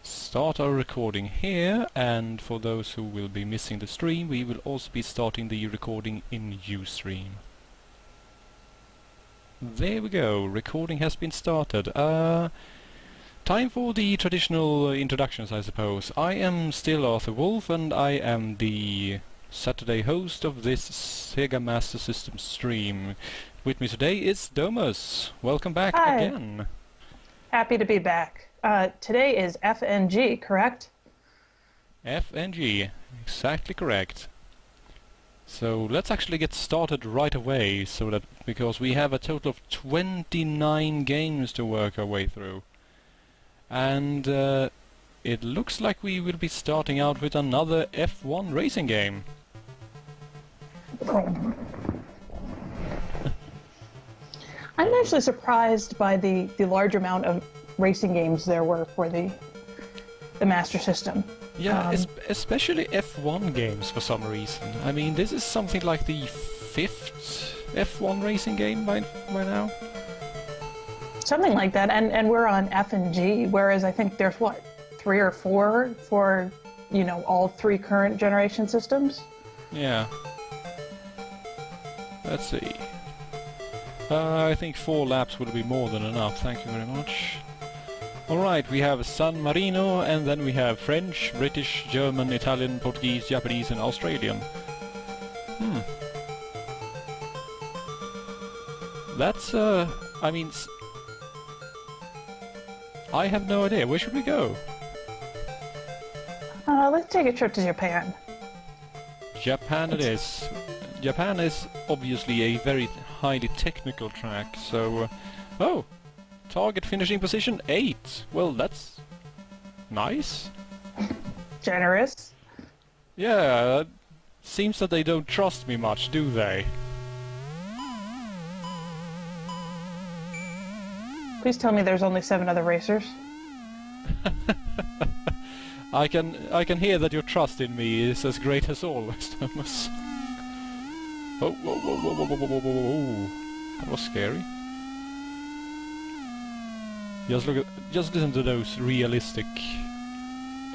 start our recording here, and for those who will be missing the stream, we will also be starting the recording in Ustream. There we go, recording has been started. Time for the traditional introductions, I suppose. I am still Arthur Wolf, and I am the Saturday host of this Sega Master System stream. With me today is Domus. Welcome back. Hi. Again. Happy to be back. Today is FNG, correct? FNG, exactly correct. So let's actually get started right away, because we have a total of 29 games to work our way through. And it looks like we will be starting out with another F1 racing game. I'm actually surprised by the large amount of racing games there were for the Master System. Yeah, especially F1 games for some reason. I mean, this is something like the 5th F1 racing game by now. Something like that, and we're on F and G, whereas I think there's, what, 3 or 4 for, you know, all 3 current generation systems? Yeah. Let's see. I think 4 laps would be more than enough, thank you very much. Alright, we have San Marino, and then we have French, British, German, Italian, Portuguese, Japanese, and Australian. That's, I mean... I have no idea. Where should we go? Let's take a trip to Japan. Japan it is. Japan is obviously a very highly technical track, so... oh! Target finishing position 8. Well, that's... nice. Generous. Yeah, seems that they don't trust me much, do they? Please tell me there's only 7 other racers. I can hear that your trust in me is as great as always, Thomas. Oh, whoa, whoa, whoa, whoa, whoa, whoa, whoa, whoa. That was scary. Just listen to those realistic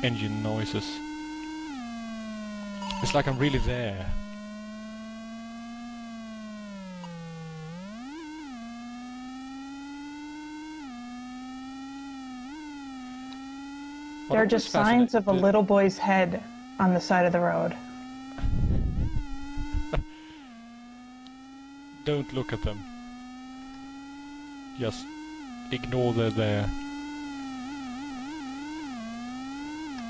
engine noises. It's like I'm really there. There are just signs of a little boy's head on the side of the road. Don't look at them. Just ignore they're there.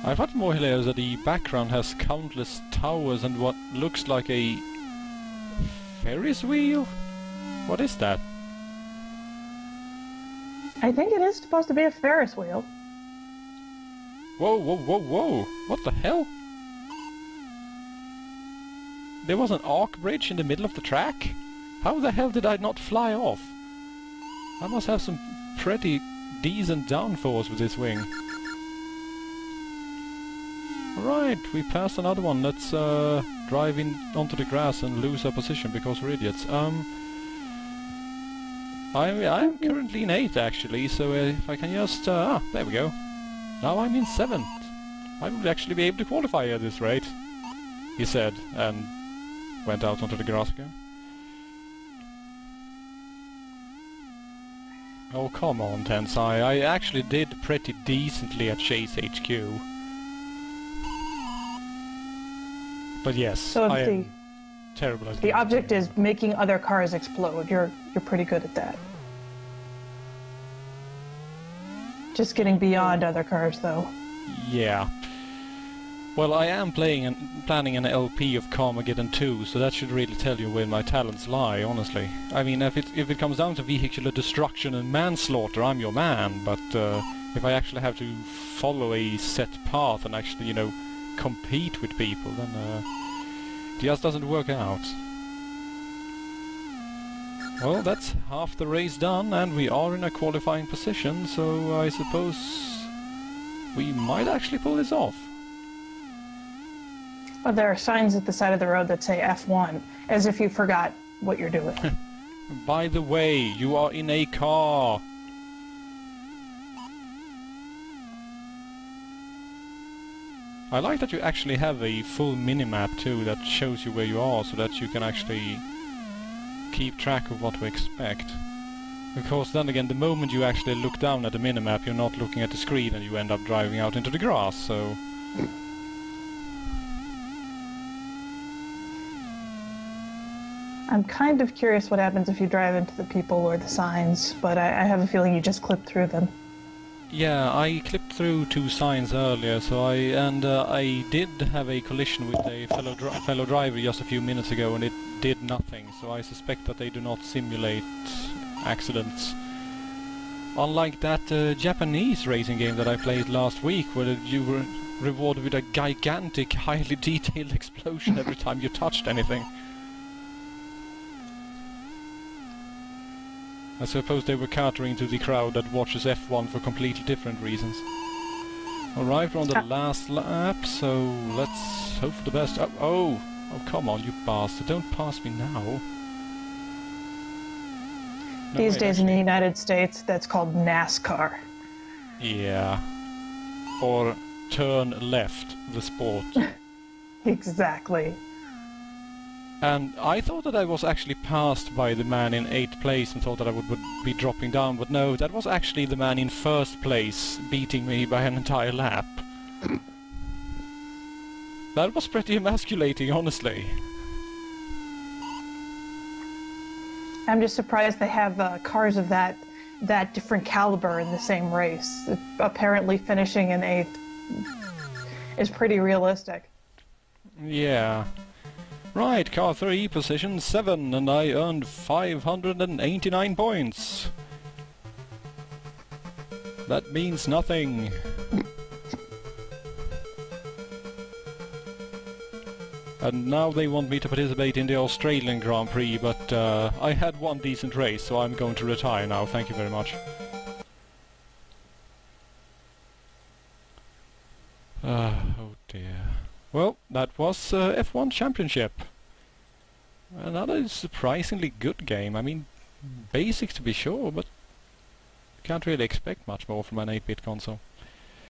I find it more hilarious that the background has countless towers and what looks like a Ferris wheel? What is that? I think it is supposed to be a Ferris wheel. Whoa, whoa, whoa, whoa! What the hell? There was an arc bridge in the middle of the track? How the hell did I not fly off? I must have some pretty decent downforce with this wing. Alright, we passed another one. Let's drive in onto the grass and lose our position because we're idiots. I'm currently in 8th actually, so if I can just... there we go. Now I'm in 7th. I will actually be able to qualify at this rate, he said, and went out onto the grass again. Oh, come on, Tensai. I actually did pretty decently at Chase HQ. But yes, so I am terrible at the object is making other cars explode. You're pretty good at that. Just getting beyond other cars, though. Yeah. Well, I am planning an LP of Carmageddon 2, so that should really tell you where my talents lie, honestly. I mean, if it comes down to vehicular destruction and manslaughter, I'm your man, but if I actually have to follow a set path and actually, you know, compete with people, then it just doesn't work out. Well, that's half the race done, and we are in a qualifying position, so I suppose we might actually pull this off. Well, there are signs at the side of the road that say F1, as if you forgot what you're doing. By the way, you are in a car. I like that you actually have a full minimap too that shows you where you are, so that you can actually keep track of what to expect. Because then again, the moment you actually look down at the minimap, you're not looking at the screen and you end up driving out into the grass, so... I'm kind of curious what happens if you drive into the people or the signs, but I have a feeling you just clip through them. Yeah, I clipped through 2 signs earlier, so I did have a collision with a fellow driver just a few minutes ago, and it did nothing. So I suspect that they do not simulate accidents. Unlike that Japanese racing game that I played last week, where you were rewarded with a gigantic, highly detailed explosion every time you touched anything. I suppose they were catering to the crowd that watches F1 for completely different reasons. Alright, we're on the last lap, so let's hope for the best. Oh, come on, you bastard, don't pass me now. No, These days in the United States, that's called NASCAR. Yeah. Or turn left, the sport. Exactly. And I thought that I was actually passed by the man in 8th place and thought that I would be dropping down, but no, that was actually the man in 1st place beating me by an entire lap. That was pretty emasculating, honestly. I'm just surprised they have cars of that different caliber in the same race. Apparently finishing in 8th is pretty realistic. Yeah. Right, car 3, position 7, and I earned 589 points. That means nothing. And now they want me to participate in the Australian Grand Prix, but I had one decent race, so I'm going to retire now, thank you very much. Oh dear. Well, that was F1 Championship. Another surprisingly good game. I mean, basic to be sure, but can't really expect much more from an 8-bit console.